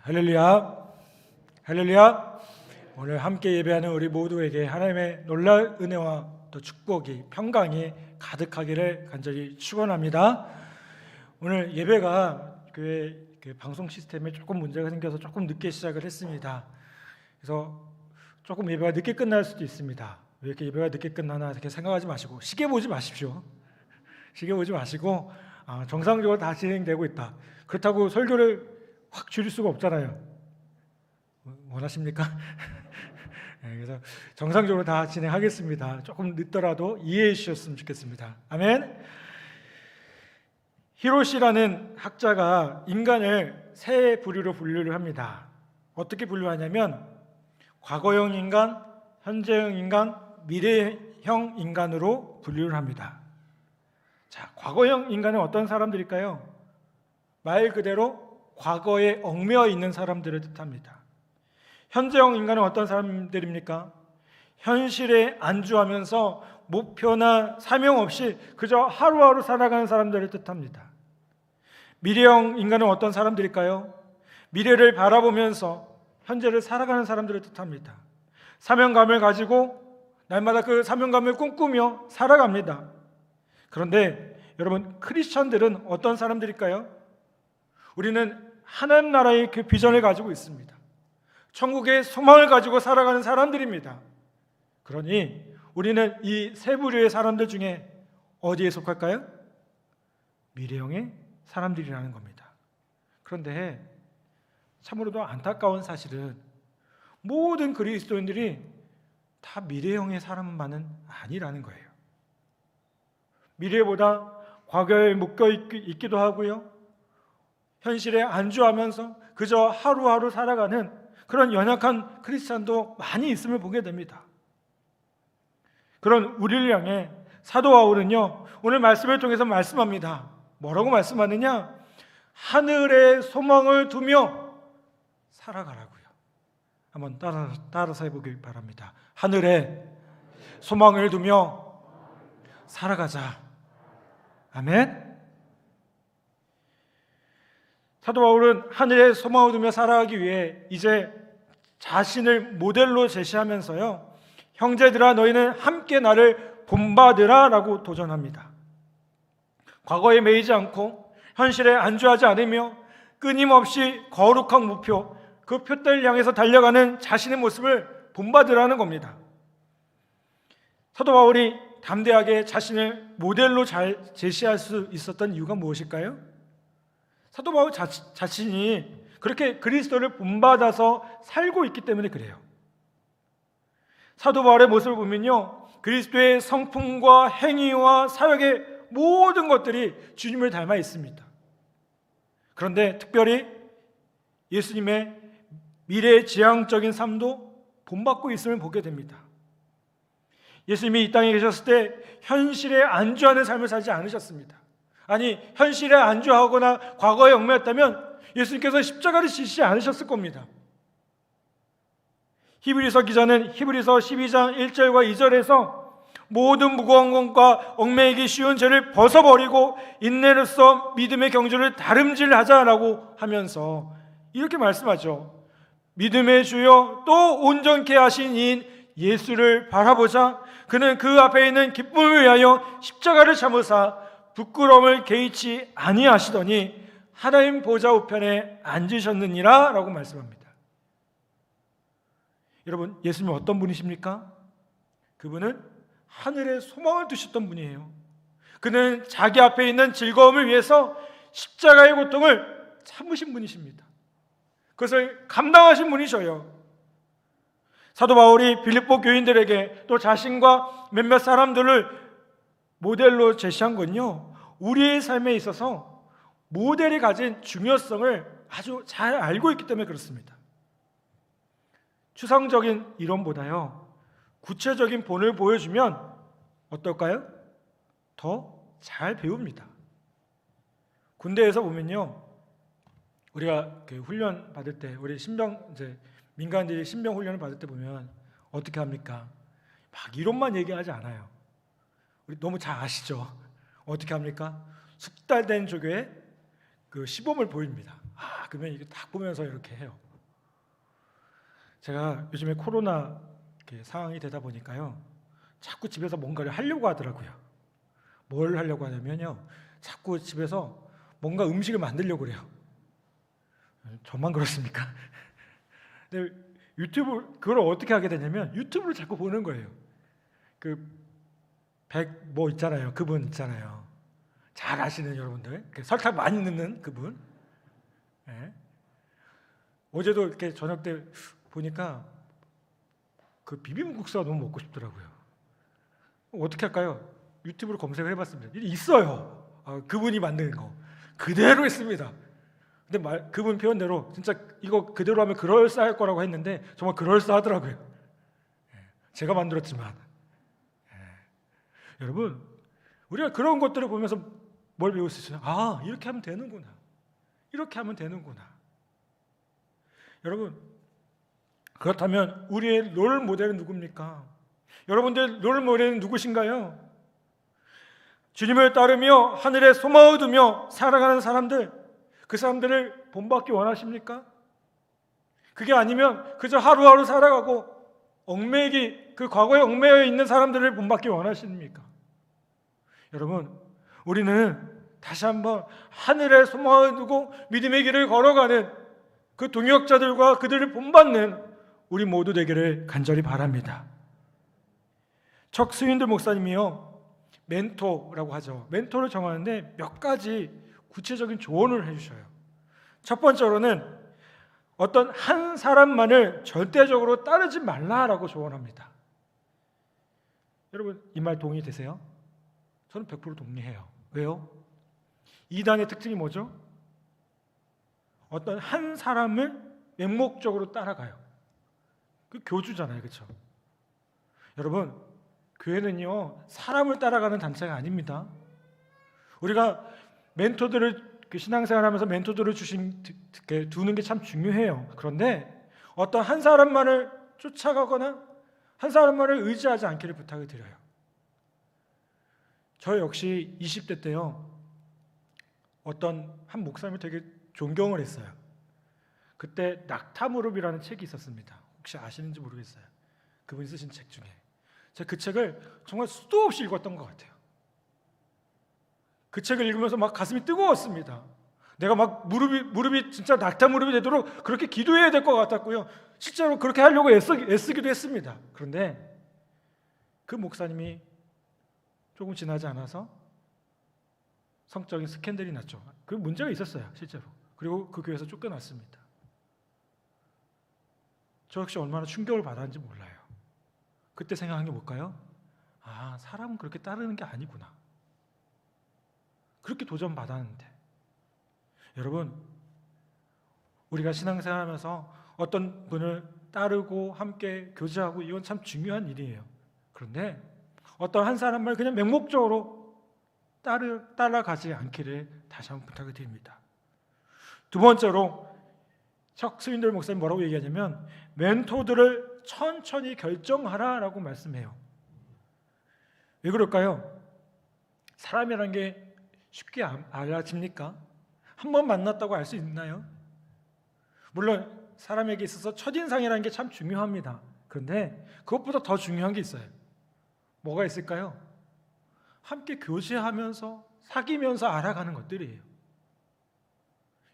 할렐루야, 할렐루야. 오늘 함께 예배하는 우리 모두에게 하나님의 놀라운 은혜와 또 축복이, 평강이 가득하기를 간절히 축원합니다. 오늘 예배가 교회 방송 시스템에 조금 문제가 생겨서 조금 늦게 시작을 했습니다. 그래서 조금 예배가 늦게 끝날 수도 있습니다. 왜 이렇게 예배가 늦게 끝나나 이렇게 생각하지 마시고 시계 보지 마십시오. 시계 보지 마시고 정상적으로 다 진행되고 있다. 그렇다고 설교를 확 줄일 수가 없잖아요. 원하십니까? 네, 그래서 정상적으로 다 진행하겠습니다. 조금 늦더라도 이해해 주셨으면 좋겠습니다. 아멘. 히로시라는 학자가 인간을 세 부류로 분류를 합니다. 어떻게 분류하냐면 과거형 인간, 현재형 인간, 미래형 인간으로 분류를 합니다. 자, 과거형 인간은 어떤 사람들일까요? 말 그대로 과거에 얽매여 있는 사람들을 뜻합니다. 현재형 인간은 어떤 사람들입니까? 현실에 안주하면서 목표나 사명 없이 그저 하루하루 살아가는 사람들을 뜻합니다. 미래형 인간은 어떤 사람들일까요? 미래를 바라보면서 현재를 살아가는 사람들을 뜻합니다. 사명감을 가지고 날마다 그 사명감을 꿈꾸며 살아갑니다. 그런데 여러분, 크리스천들은 어떤 사람들일까요? 우리는 하나님 나라의 그 비전을 가지고 있습니다. 천국의 소망을 가지고 살아가는 사람들입니다. 그러니 우리는 이 세 부류의 사람들 중에 어디에 속할까요? 미래형의 사람들이라는 겁니다. 그런데 참으로도 안타까운 사실은 모든 그리스도인들이 다 미래형의 사람만은 아니라는 거예요. 미래보다 과거에 묶여 있기도 하고요, 현실에 안주하면서 그저 하루하루 살아가는 그런 연약한 크리스찬도 많이 있음을 보게 됩니다. 그런 우리를 향해 사도 바울은요, 오늘 말씀을 통해서 말씀합니다. 뭐라고 말씀하느냐? 하늘의 소망을 두며 살아가라고요. 한번 따라서 해보길 바랍니다. 하늘의 소망을 두며 살아가자. 아멘. 사도 바울은 하늘의 소망을 두며 살아가기 위해 이제 자신을 모델로 제시하면서요, 형제들아 너희는 함께 나를 본받으라 라고 도전합니다. 과거에 매이지 않고 현실에 안주하지 않으며 끊임없이 거룩한 목표, 그 표대를 향해서 달려가는 자신의 모습을 본받으라는 겁니다. 사도 바울이 담대하게 자신을 모델로 잘 제시할 수 있었던 이유가 무엇일까요? 사도 바울 자신이 그렇게 그리스도를 본받아서 살고 있기 때문에 그래요. 사도 바울의 모습을 보면요, 그리스도의 성품과 행위와 사역의 모든 것들이 주님을 닮아 있습니다. 그런데 특별히 예수님의 미래지향적인 삶도 본받고 있음을 보게 됩니다. 예수님이 이 땅에 계셨을 때 현실에 안주하는 삶을 살지 않으셨습니다. 아니, 현실에 안주하거나 과거에 얽매였다면 예수님께서 십자가를 지시지 않으셨을 겁니다. 히브리서 기자는 히브리서 12장 1절과 2절에서 모든 무거운 것과 얽매이기 쉬운 죄를 벗어버리고 인내로써 믿음의 경주를 다름질하자라고 하면서 이렇게 말씀하죠. 믿음의 주여 또 온전케 하신 이인 예수를 바라보자. 그는 그 앞에 있는 기쁨을 위하여 십자가를 참으사 부끄러움을 개의치 아니하시더니 하나님 보좌 우편에 앉으셨느니라 라고 말씀합니다. 여러분, 예수님은 어떤 분이십니까? 그분은 하늘에 소망을 두셨던 분이에요. 그는 자기 앞에 있는 즐거움을 위해서 십자가의 고통을 참으신 분이십니다. 그것을 감당하신 분이셔요. 사도 바울이 빌립보 교인들에게 또 자신과 몇몇 사람들을 모델로 제시한 건요, 우리의 삶에 있어서 모델이 가진 중요성을 아주 잘 알고 있기 때문에 그렇습니다. 추상적인 이론보다요, 구체적인 본을 보여주면 어떨까요? 더 잘 배웁니다. 군대에서 보면요, 우리가 그 훈련 받을 때, 우리 민간인들이 신병 훈련을 받을 때 보면 어떻게 합니까? 막 이론만 얘기하지 않아요. 우리 너무 잘 아시죠? 어떻게 합니까? 숙달된 조교의 그 시범을 보입니다. 그러면 이거 딱 보면서 이렇게 해요. 제가 요즘에 코로나 상황이 되다 보니까요, 자꾸 집에서 뭔가를 하려고 하더라고요. 뭘 하려고 하냐면요, 자꾸 집에서 뭔가 음식을 만들려고 그래요. 저만 그렇습니까? 근데 유튜브 그걸 어떻게 하게 되냐면 유튜브를 자꾸 보는 거예요. 뭐 있잖아요. 그분 있잖아요. 잘 아시는 여러분들. 설탕 많이 넣는 그분. 네. 어제도 이렇게 저녁 때 보니까 그 비빔국수가 너무 먹고 싶더라고요. 어떻게 할까요? 유튜브로 검색을 해봤습니다. 있어요. 그분이 만든 거 그대로 했습니다. 근데 그분 표현대로 진짜 이거 그대로 하면 그럴싸할 거라고 했는데 정말 그럴싸하더라고요. 제가 만들었지만 여러분, 우리가 그런 것들을 보면서 뭘 배울 수 있어요? 이렇게 하면 되는구나. 이렇게 하면 되는구나. 여러분, 그렇다면 우리의 롤 모델은 누굽니까? 여러분들 롤 모델은 누구신가요? 주님을 따르며 하늘에 소망을 두며 살아가는 사람들, 그 사람들을 본받기 원하십니까? 그게 아니면 그저 하루하루 살아가고 그 과거에 얽매여 있는 사람들을 본받기 원하십니까? 여러분, 우리는 다시 한번 하늘에 소망을 두고 믿음의 길을 걸어가는 그 동역자들과 그들을 본받는 우리 모두 되기를 간절히 바랍니다. 척스윈들 목사님이요, 멘토라고 하죠. 멘토를 정하는데 몇 가지 구체적인 조언을 해주셔요. 첫 번째로는 어떤 한 사람만을 절대적으로 따르지 말라라고 조언합니다. 여러분, 이 말 동의되세요? 저는 100% 동의해요. 왜요? 이단의 특징이 뭐죠? 어떤 한 사람을 맹목적으로 따라가요. 그 교주잖아요, 그렇죠? 여러분, 교회는요 사람을 따라가는 단체가 아닙니다. 우리가 멘토들을 신앙생활하면서 멘토들을 두는 게 참 중요해요. 그런데 어떤 한 사람만을 쫓아가거나 한 사람만을 의지하지 않기를 부탁을 드려요. 저 역시 20대 때요, 어떤 한 목사님을 되게 존경을 했어요. 그때 낙타무릎이라는 책이 있었습니다. 혹시 아시는지 모르겠어요. 그분이 쓰신 책 중에 제가 그 책을 정말 수도 없이 읽었던 것 같아요. 그 책을 읽으면서 막 가슴이 뜨거웠습니다. 내가 막 무릎이 진짜 낙타 무릎이 되도록 그렇게 기도해야 될 것 같았고요. 실제로 그렇게 하려고 애쓰기도 했습니다. 그런데 그 목사님이 조금 지나지 않아서 성적인 스캔들이 났죠. 그 문제가 있었어요, 실제로. 그리고 그 교회에서 쫓겨났습니다. 저 역시 얼마나 충격을 받았는지 몰라요. 그때 생각한 게 뭘까요? 사람은 그렇게 따르는 게 아니구나. 그렇게 도전받았는데. 여러분, 우리가 신앙생활하면서 어떤 분을 따르고 함께 교제하고 이건 참 중요한 일이에요. 그런데 어떤 한 사람을 그냥 맹목적으로 따라가지 않기를 다시 한번 부탁을 드립니다. 두 번째로 척스윈들 목사님 뭐라고 얘기하냐면 멘토들을 천천히 결정하라라고 말씀해요. 왜 그럴까요? 사람이라는 게 쉽게 알아집니까? 한 번 만났다고 알 수 있나요? 물론 사람에게 있어서 첫인상이라는 게 참 중요합니다. 그런데 그것보다 더 중요한 게 있어요. 뭐가 있을까요? 함께 교제하면서 사귀면서 알아가는 것들이에요.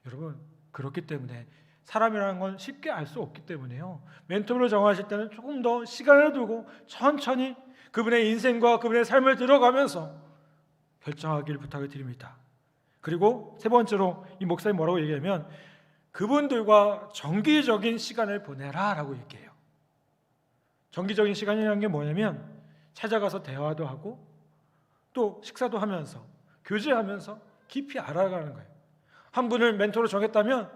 여러분, 그렇기 때문에 사람이라는 건 쉽게 알 수 없기 때문에요, 멘토를 정하실 때는 조금 더 시간을 두고 천천히 그분의 인생과 그분의 삶을 들어가면서 결정하기를 부탁을 드립니다. 그리고 세 번째로 이 목사님 뭐라고 얘기하면 그분들과 정기적인 시간을 보내라 라고 얘기해요. 정기적인 시간이라는 게 뭐냐면 찾아가서 대화도 하고 또 식사도 하면서 교제하면서 깊이 알아가는 거예요. 한 분을 멘토로 정했다면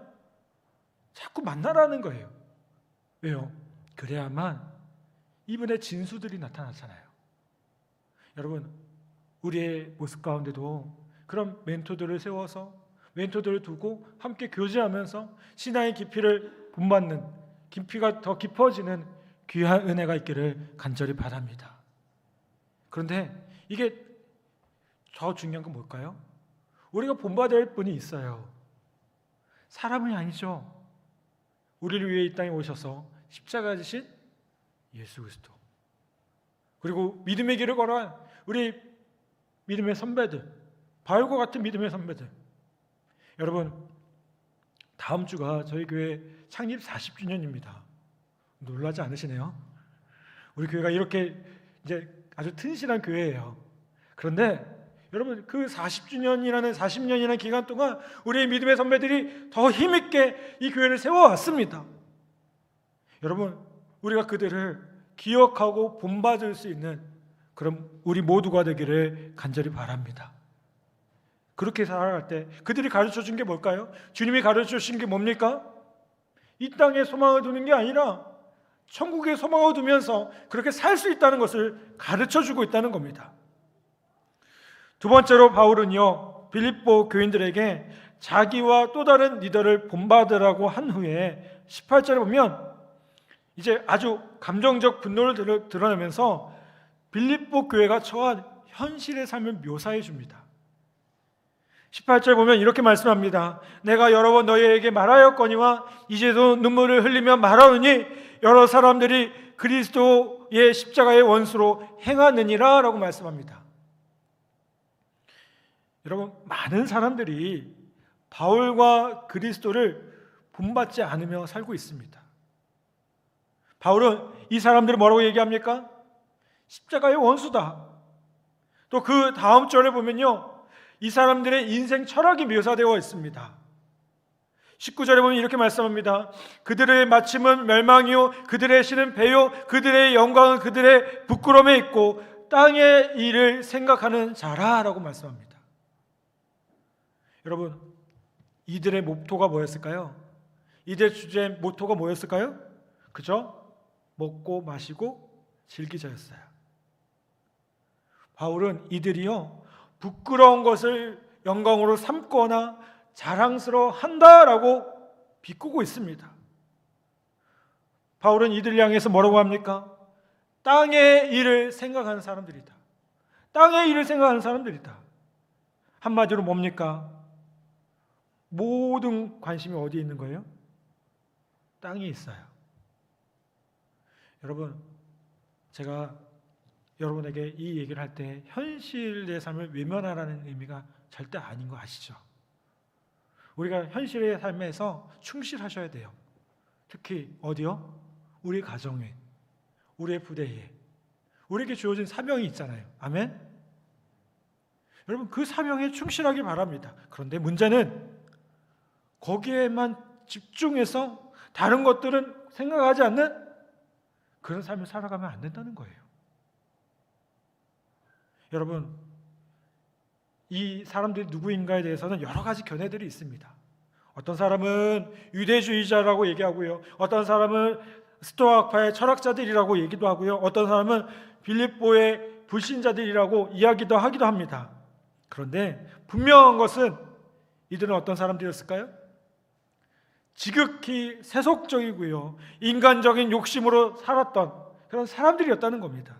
자꾸 만나라는 거예요. 왜요? 그래야만 이분의 진수들이 나타나잖아요. 여러분, 우리의 모습 가운데도 그런 멘토들을 세워서 멘토들을 두고 함께 교제하면서 신앙의 깊이를 본받는, 깊이가 더 깊어지는 귀한 은혜가 있기를 간절히 바랍니다. 그런데 이게 더 중요한 건 뭘까요? 우리가 본받을 분이 있어요. 사람이 아니죠. 우리를 위해 이 땅에 오셔서 십자가 지신 예수 그리스도, 그리고 믿음의 길을 걸어간 우리 믿음의 선배들, 바울과 같은 믿음의 선배들. 여러분, 다음 주가 저희 교회 창립 40주년입니다. 놀라지 않으시네요? 우리 교회가 이렇게 이제 아주 튼실한 교회예요. 그런데 여러분, 그 40년이라는 기간 동안 우리의 믿음의 선배들이 더 힘있게 이 교회를 세워왔습니다. 여러분, 우리가 그들을 기억하고 본받을 수 있는 그런 우리 모두가 되기를 간절히 바랍니다. 그렇게 살아갈 때 그들이 가르쳐 준 게 뭘까요? 주님이 가르쳐 주신 게 뭡니까? 이 땅에 소망을 두는 게 아니라 천국에 소망을 두면서 그렇게 살 수 있다는 것을 가르쳐 주고 있다는 겁니다. 두 번째로 바울은요, 빌립보 교인들에게 자기와 또 다른 리더를 본받으라고 한 후에 18절에 보면 이제 아주 감정적 분노를 드러내면서 빌립보 교회가 처한 현실의 삶을 묘사해 줍니다. 18절 보면 이렇게 말씀합니다. 내가 여러 번 너희에게 말하였거니와 이제도 눈물을 흘리며 말하오니 여러 사람들이 그리스도의 십자가의 원수로 행하느니라 라고 말씀합니다. 여러분, 많은 사람들이 바울과 그리스도를 본받지 않으며 살고 있습니다. 바울은 이 사람들을 뭐라고 얘기합니까? 십자가의 원수다. 또 그 다음 절에 보면요, 이 사람들의 인생 철학이 묘사되어 있습니다. 19절에 보면 이렇게 말씀합니다. 그들의 마침은 멸망이요 그들의 신은 배요 그들의 영광은 그들의 부끄러움에 있고 땅의 일을 생각하는 자라라고 말씀합니다. 여러분, 이들의 모토가 뭐였을까요? 이들의 주제의 모토가 뭐였을까요? 그죠? 먹고 마시고 즐기자였어요. 바울은 이들이요, 부끄러운 것을 영광으로 삼거나 자랑스러워 한다라고 비꼬고 있습니다. 바울은 이들을 향해서 뭐라고 합니까? 땅의 일을 생각하는 사람들이다. 땅의 일을 생각하는 사람들이다. 한마디로 뭡니까? 모든 관심이 어디에 있는 거예요? 땅에 있어요. 여러분, 제가 여러분에게 이 얘기를 할 때 현실의 삶을 외면하라는 의미가 절대 아닌 거 아시죠? 우리가 현실의 삶에서 충실하셔야 돼요. 특히 어디요? 우리 가정에, 우리의 부대에, 우리에게 주어진 사명이 있잖아요. 아멘? 여러분, 그 사명에 충실하길 바랍니다. 그런데 문제는 거기에만 집중해서 다른 것들은 생각하지 않는 그런 삶을 살아가면 안 된다는 거예요. 여러분, 이 사람들이 누구인가에 대해서는 여러 가지 견해들이 있습니다. 어떤 사람은 유대주의자라고 얘기하고요, 어떤 사람은 스토아파의 철학자들이라고 얘기도 하고요, 어떤 사람은 빌립보의 불신자들이라고 이야기도 하기도 합니다. 그런데 분명한 것은 이들은 어떤 사람들이었을까요? 지극히 세속적이고요, 인간적인 욕심으로 살았던 그런 사람들이었다는 겁니다.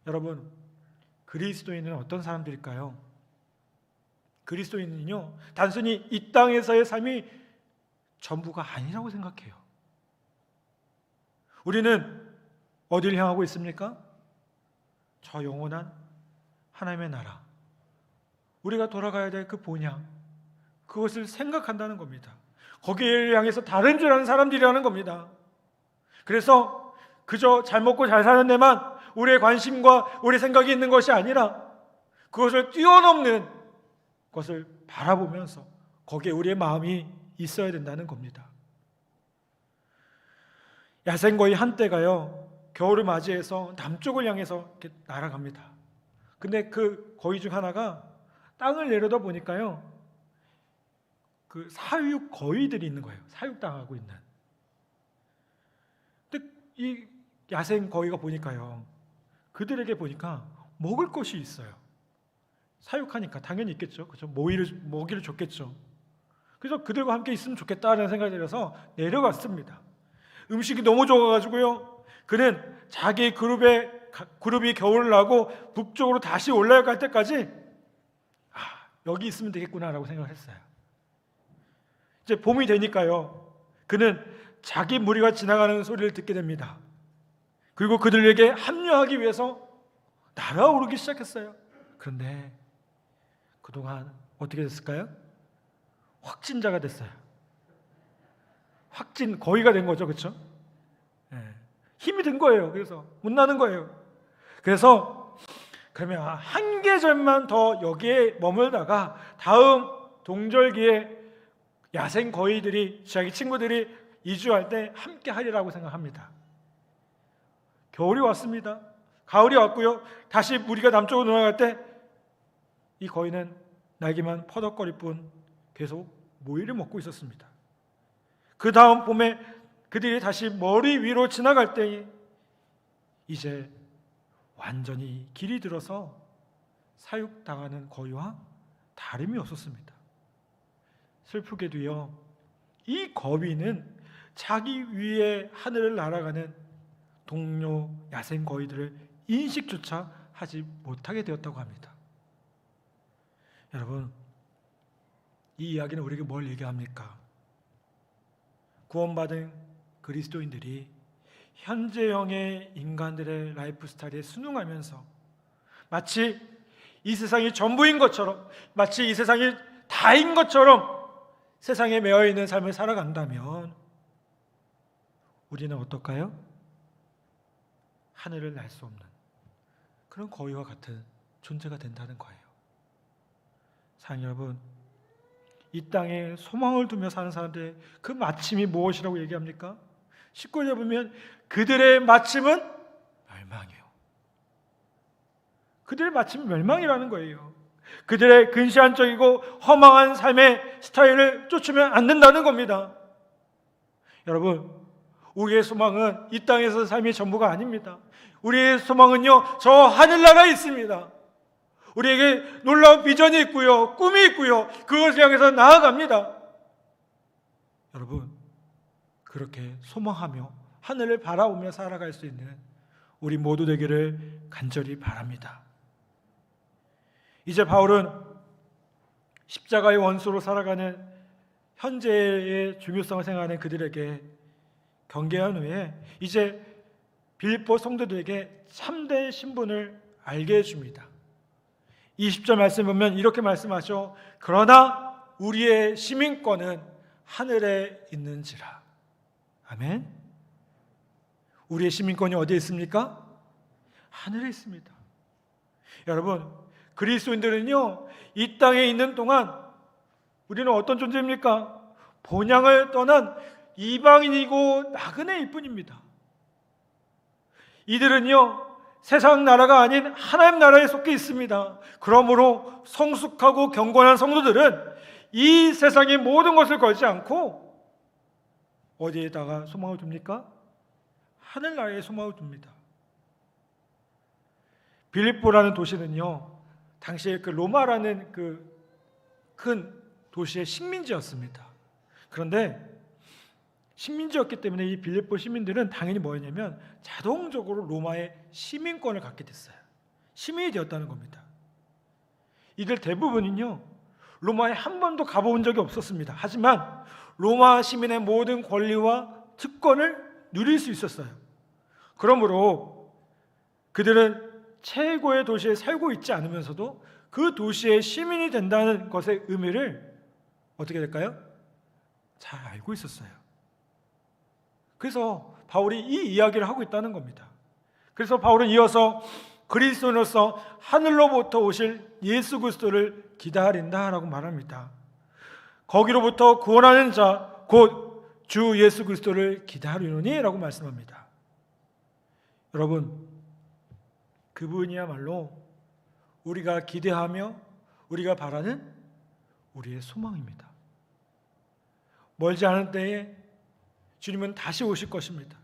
여러분, 그리스도인은 어떤 사람들일까요? 그리스도인은요, 단순히 이 땅에서의 삶이 전부가 아니라고 생각해요. 우리는 어디를 향하고 있습니까? 저 영원한 하나님의 나라, 우리가 돌아가야 될 그 본향, 그것을 생각한다는 겁니다. 거기를 향해서 다른 줄 아는 사람들이라는 겁니다. 그래서 그저 잘 먹고 잘 사는 데만 우리의 관심과 우리의 생각이 있는 것이 아니라 그것을 뛰어넘는 것을 바라보면서 거기에 우리의 마음이 있어야 된다는 겁니다. 야생거위 한떼가요, 겨울을 맞이해서 남쪽을 향해서 이렇게 날아갑니다. 근데 그 거위 중 하나가 땅을 내려다 보니까요, 그 사육 거위들이 있는 거예요. 사육당하고 있는. 근데 이 야생 거위가 보니까요, 그들에게 보니까 먹을 것이 있어요. 사육하니까 당연히 있겠죠. 그렇죠? 먹이를 줬겠죠. 그래서 그들과 함께 있으면 좋겠다는 생각이 들어서 내려갔습니다. 음식이 너무 좋아가지고요, 그는 자기 그룹이 겨울을 나고 북쪽으로 다시 올라갈 때까지 여기 있으면 되겠구나라고 생각을 했어요. 이제 봄이 되니까요, 그는 자기 무리가 지나가는 소리를 듣게 됩니다. 그리고 그들에게 합류하기 위해서 날아오르기 시작했어요. 그런데 그동안 어떻게 됐을까요? 확진자가 됐어요. 확진 거의가 된 거죠, 그렇죠? 힘이 든 거예요. 그래서 못 나는 거예요. 그래서 그러면 한 계절만 더 여기에 머물다가 다음 동절기에 야생 거위들이, 자기 친구들이 이주할 때 함께 하리라고 생각합니다. 겨울이 왔습니다. 가을이 왔고요. 다시 무리가 남쪽으로 넘어갈 때 이 거위는 날개만 퍼덕거릴 뿐 계속 모이를 먹고 있었습니다. 그 다음 봄에 그들이 다시 머리 위로 지나갈 때 이제 완전히 길이 들어서 사육당하는 거위와 다름이 없었습니다. 슬프게도요, 이 거위는 자기 위에 하늘을 날아가는 동료 야생 거위들을 인식조차 하지 못하게 되었다고 합니다. 여러분, 이 이야기는 우리에게 뭘 얘기합니까? 구원받은 그리스도인들이 현재형의 인간들의 라이프 스타일에 순응하면서 마치 이 세상이 전부인 것처럼, 마치 이 세상이 다인 것처럼 세상에 매여 있는 삶을 살아간다면 우리는 어떨까요? 하늘을 날 수 없는 그런 거위와 같은 존재가 된다는 거예요. 사랑 여러분, 이 땅에 소망을 두며 사는 사람들의 그 마침이 무엇이라고 얘기합니까? 19절에 보면 그들의 마침은 멸망이에요. 그들의 마침은 멸망이라는 거예요. 그들의 근시안적이고 허망한 삶의 스타일을 쫓으면 안 된다는 겁니다. 여러분, 우리의 소망은 이 땅에서 삶의 전부가 아닙니다. 우리의 소망은요, 저 하늘나라에 있습니다. 우리에게 놀라운 비전이 있고요, 꿈이 있고요, 그것을 향해서 나아갑니다. 여러분, 그렇게 소망하며 하늘을 바라보며 살아갈 수 있는 우리 모두 되기를 간절히 바랍니다. 이제 바울은 십자가의 원수로 살아가는 현재의 중요성을 생각하는 그들에게 경계한 후에 이제 빌립보 성도들에게 참된 신분을 알게 해줍니다. 20절 말씀 보면 이렇게 말씀하죠. 그러나 우리의 시민권은 하늘에 있는지라. 아멘. 우리의 시민권이 어디에 있습니까? 하늘에 있습니다. 여러분, 그리스도인들은요, 이 땅에 있는 동안 우리는 어떤 존재입니까? 본향을 떠난 이방인이고 나그네일 뿐입니다. 이들은요, 세상 나라가 아닌 하나님 나라에 속해 있습니다. 그러므로 성숙하고 경건한 성도들은 이 세상의 모든 것을 걸지 않고 어디에다가 소망을 둡니까? 하늘나라에 소망을 둡니다. 빌립보라는 도시는요, 당시에 그 로마라는 그 큰 도시의 식민지였습니다. 그런데 식민지였기 때문에 이 빌립보 시민들은 당연히 뭐였냐면 자동적으로 로마의 시민권을 갖게 됐어요. 시민이 되었다는 겁니다. 이들 대부분은요, 로마에 한 번도 가본 적이 없었습니다. 하지만 로마 시민의 모든 권리와 특권을 누릴 수 있었어요. 그러므로 그들은 최고의 도시에 살고 있지 않으면서도 그 도시의 시민이 된다는 것의 의미를 어떻게 될까요? 잘 알고 있었어요. 그래서 바울이 이 이야기를 하고 있다는 겁니다. 그래서 바울은 이어서 그리스도인으로서 하늘로부터 오실 예수 그리스도를 기다린다라고 말합니다. 거기로부터 구원하는 자 곧 주 예수 그리스도를 기다리노니 라고 말씀합니다. 여러분, 그분이야말로 우리가 기대하며 우리가 바라는 우리의 소망입니다. 멀지 않은 때에 주님은 다시 오실 것입니다.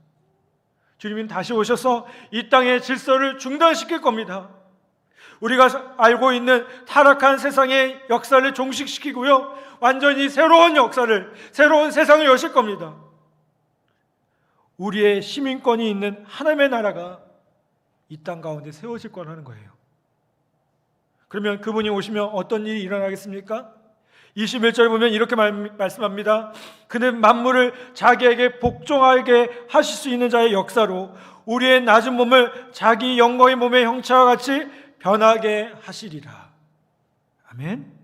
주님은 다시 오셔서 이 땅의 질서를 중단시킬 겁니다. 우리가 알고 있는 타락한 세상의 역사를 종식시키고요, 완전히 새로운 역사를, 새로운 세상을 여실 겁니다. 우리의 시민권이 있는 하나님의 나라가 이 땅 가운데 세워질 거라는 거예요. 그러면 그분이 오시면 어떤 일이 일어나겠습니까? 21절 보면 이렇게 말씀합니다. 그는 만물을 자기에게 복종하게 하실 수 있는 자의 역사로 우리의 낮은 몸을 자기 영광의 몸의 형체와 같이 변하게 하시리라. 아멘.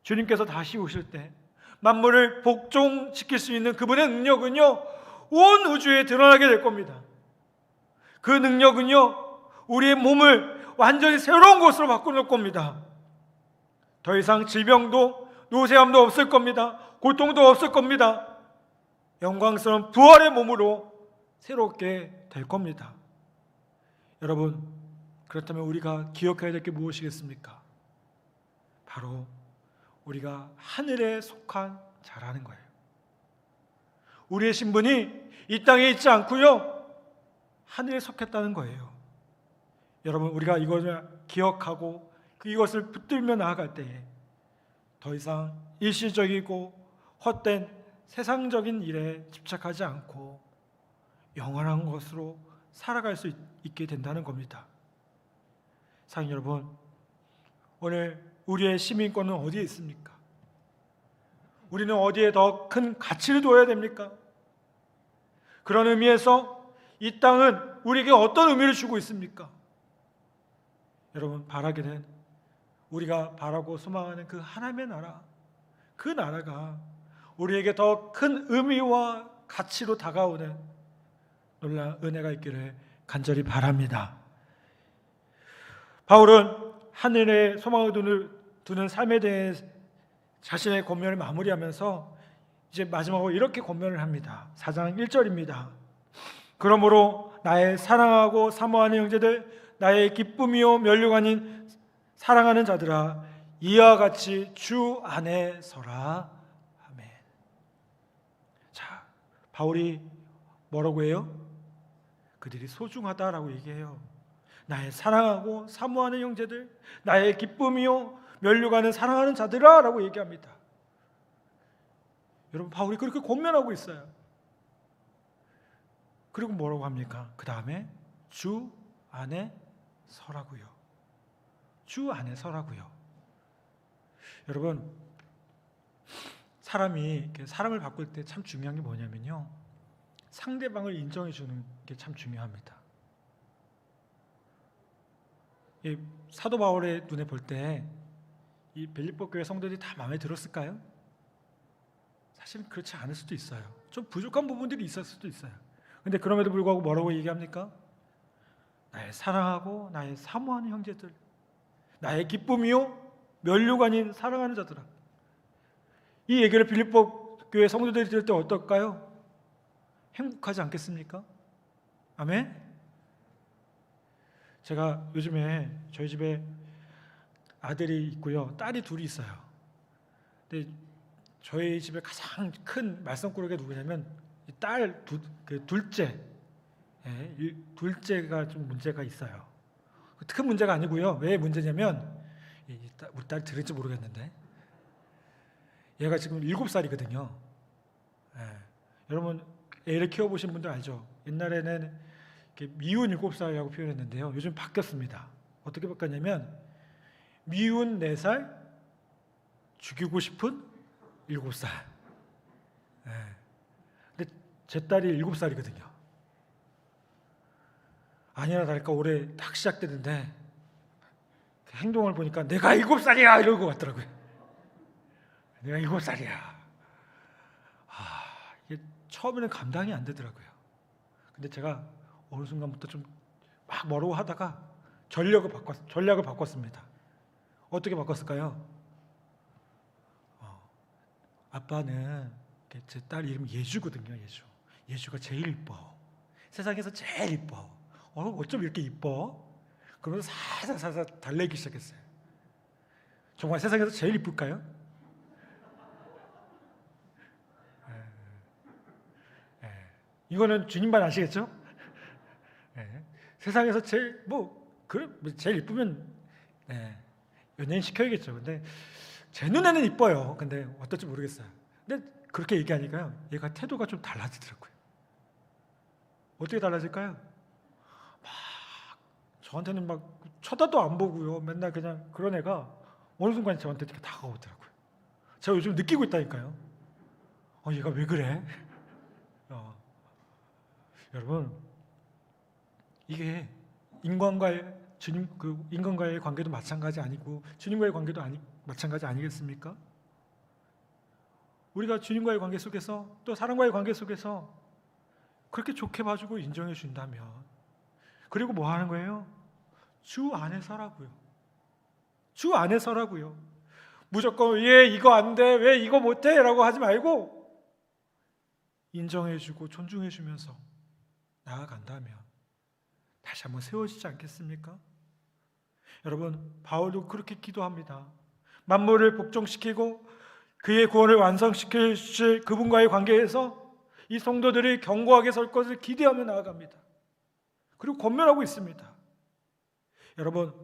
주님께서 다시 오실 때 만물을 복종시킬 수 있는 그분의 능력은요, 온 우주에 드러나게 될 겁니다. 그 능력은요, 우리의 몸을 완전히 새로운 것으로 바꿔놓을 겁니다. 더 이상 질병도 노쇠함도 없을 겁니다. 고통도 없을 겁니다. 영광스러운 부활의 몸으로 새롭게 될 겁니다. 여러분, 그렇다면 우리가 기억해야 될 게 무엇이겠습니까? 바로 우리가 하늘에 속한 자라는 거예요. 우리의 신분이 이 땅에 있지 않고요, 하늘에 속했다는 거예요. 여러분, 우리가 이것을 기억하고 이것을 붙들며 나아갈 때에 더 이상 일시적이고 헛된 세상적인 일에 집착하지 않고 영원한 것으로 살아갈 수 있게 된다는 겁니다. 사랑하는 여러분, 오늘 우리의 시민권은 어디에 있습니까? 우리는 어디에 더 큰 가치를 둬야 됩니까? 그런 의미에서 이 땅은 우리에게 어떤 의미를 주고 있습니까? 여러분, 바라기는 우리가 바라고 소망하는 그 하나님의 나라, 그 나라가 우리에게 더 큰 의미와 가치로 다가오는 놀라운 은혜가 있기를 간절히 바랍니다. 바울은 하늘에 소망을 두는 삶에 대해 자신의 권면을 마무리하면서 이제 마지막으로 이렇게 권면을 합니다. 4장 1절입니다. 그러므로 나의 사랑하고 사모하는 형제들, 나의 기쁨이요 면류가 아닌 사랑하는 자들아, 이와 같이 주 안에 서라. 아멘. 자, 바울이 뭐라고 해요? 그들이 소중하다라고 얘기해요. 나의 사랑하고 사모하는 형제들, 나의 기쁨이요 면류가 아닌 사랑하는 자들아 라고 얘기합니다. 여러분, 바울이 그렇게 권면하고 있어요. 그리고 뭐라고 합니까? 그 다음에 주 안에 서라고요. 주 안에 서라고요. 여러분, 사람이 사람을 바꿀 때 참 중요한 게 뭐냐면요, 상대방을 인정해 주는 게 참 중요합니다. 이 사도 바울의 눈에 볼 때 이 빌립보 교회 성도들이 다 마음에 들었을까요? 사실은 그렇지 않을 수도 있어요. 좀 부족한 부분들이 있을 수도 있어요. 근데 그럼에도 불구하고 뭐라고 얘기합니까? 나의 사랑하고 나의 사모하는 형제들, 나의 기쁨이요 면류가 아닌 사랑하는 자들아. 이 얘기를 빌립보 교회 성도들이 들을 때 어떨까요? 행복하지 않겠습니까? 아멘. 제가 요즘에 저희 집에 아들이 있고요, 딸이 둘이 있어요. 근데 저희 집에 가장 큰 말썽꾸러기가 누구냐면 딸 둘째, 이 둘째가 좀 문제가 있어요. 큰 문제가 아니고요. 왜 문제냐면 우리 딸이 들을지 모르겠는데 얘가 지금 7살이거든요. 여러분, 애를 키워보신 분들 알죠? 옛날에는 미운 7살이라고 표현했는데요, 요즘 바뀌었습니다. 어떻게 바뀌었냐면 미운 4살, 죽이고 싶은 7살. 근데 제 딸이 7살이거든요. 아니나 다를까 올해 딱 시작되는데 그 행동을 보니까 내가 7살이야 이러고 왔더라고요. 내가 7살이야. 이게 처음에는 감당이 안 되더라고요. 근데 제가 어느 순간부터 좀 막 뭐라고 하다가 전략을 바꿨습니다. 어떻게 바꿨을까요? 아빠는 제 딸 이름이 예주거든요. 예주가 제일 이뻐. 세상에서 제일 이뻐. 어쩜 이렇게 이뻐? 그러면서 살살 달래기 시작했어요. 정말 세상에서 제일 이쁠까요? 이거는 주님만 아시겠죠? 세상에서 제일 제일 이쁘면 연예인 시켜야겠죠. 근데 제 눈에는 이뻐요. 근데 어떨지 모르겠어요. 근데 그렇게 얘기하니까요, 얘가 태도가 좀 달라지더라고요. 어떻게 달라질까요? 막 저한테는 막 쳐다도 안 보고요, 맨날 그냥 그런 애가 어느 순간 저한테 이렇게 다가오더라고요. 제가 요즘 느끼고 있다니까요. 얘가 왜 그래? 여러분, 이게 인간과의 주님 인간과의 관계도 마찬가지 아니고 주님과의 관계도 마찬가지 아니겠습니까? 우리가 주님과의 관계 속에서 또 사람과의 관계 속에서 그렇게 좋게 봐주고 인정해 준다면, 그리고 뭐 하는 거예요? 주 안에서라고요. 주 안에서라고요. 무조건 얘 이거 안 돼, 왜 이거 못해? 라고 하지 말고 인정해주고 존중해주면서 나아간다면 다시 한번 세워지지 않겠습니까? 여러분, 바울도 그렇게 기도합니다. 만물을 복종시키고 그의 구원을 완성시킬 그분과의 관계에서 이 성도들이 견고하게 설 것을 기대하며 나아갑니다. 그리고 권면하고 있습니다. 여러분,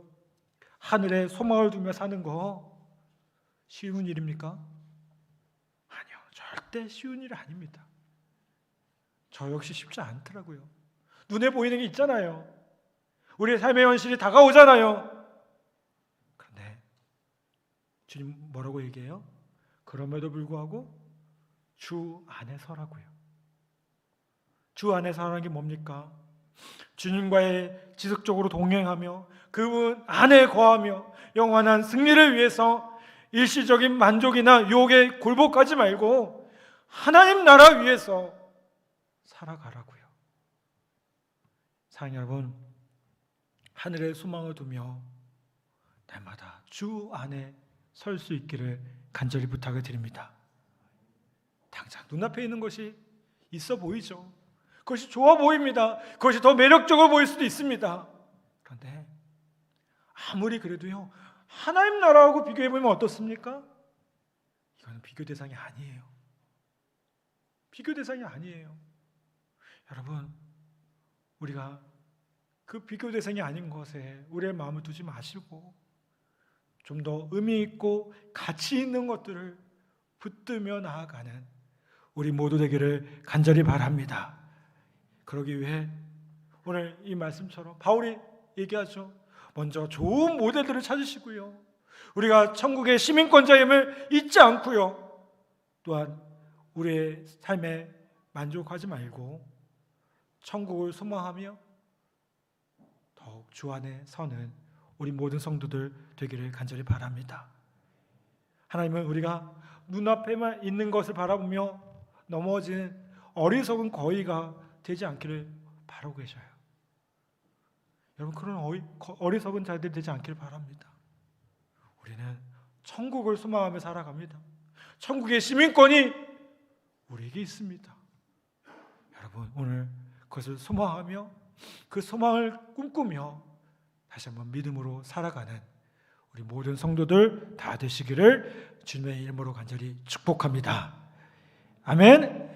하늘에 소망을 두며 사는 거 쉬운 일입니까? 아니요, 절대 쉬운 일 아닙니다. 저 역시 쉽지 않더라고요. 눈에 보이는 게 있잖아요. 우리의 삶의 현실이 다가오잖아요. 그런데 주님 뭐라고 얘기해요? 그럼에도 불구하고 주 안에 서라고요. 주 안에 서라는 게 뭡니까? 주님과의 지속적으로 동행하며 그분 안에 거하며 영원한 승리를 위해서 일시적인 만족이나 유혹에 굴복하지 말고 하나님 나라 위해서 살아가라고요. 사랑하는 여러분, 하늘에 소망을 두며 날마다 주 안에 설 수 있기를 간절히 부탁을 드립니다. 당장 눈앞에 있는 것이 있어 보이죠. 그것이 좋아 보입니다. 그것이 더 매력적으로 보일 수도 있습니다. 그런데 아무리 그래도요, 하나님 나라하고 비교해보면 어떻습니까? 이거는 비교 대상이 아니에요. 비교 대상이 아니에요. 여러분, 우리가 그 비교 대상이 아닌 것에 우리의 마음을 두지 마시고 좀 더 의미 있고 가치 있는 것들을 붙들며 나아가는 우리 모두 되기를 간절히 바랍니다. 그러기 위해 오늘 이 말씀처럼 바울이 얘기하죠. 먼저 좋은 모델들을 찾으시고요, 우리가 천국의 시민권자임을 잊지 않고요, 또한 우리의 삶에 만족하지 말고 천국을 소망하며 더욱 주 안에 서는 우리 모든 성도들 되기를 간절히 바랍니다. 하나님은 우리가 눈앞에만 있는 것을 바라보며 넘어진 어리석은 거위가 되지 않기를 바라고 계셔요. 여러분, 그런 어리석은 자들이 되지 않기를 바랍니다. 우리는 천국을 소망하며 살아갑니다. 천국의 시민권이 우리에게 있습니다. 여러분, 오늘 그것을 소망하며 그 소망을 꿈꾸며 다시 한번 믿음으로 살아가는 우리 모든 성도들 다 되시기를 주님의 이름으로 간절히 축복합니다. 아멘.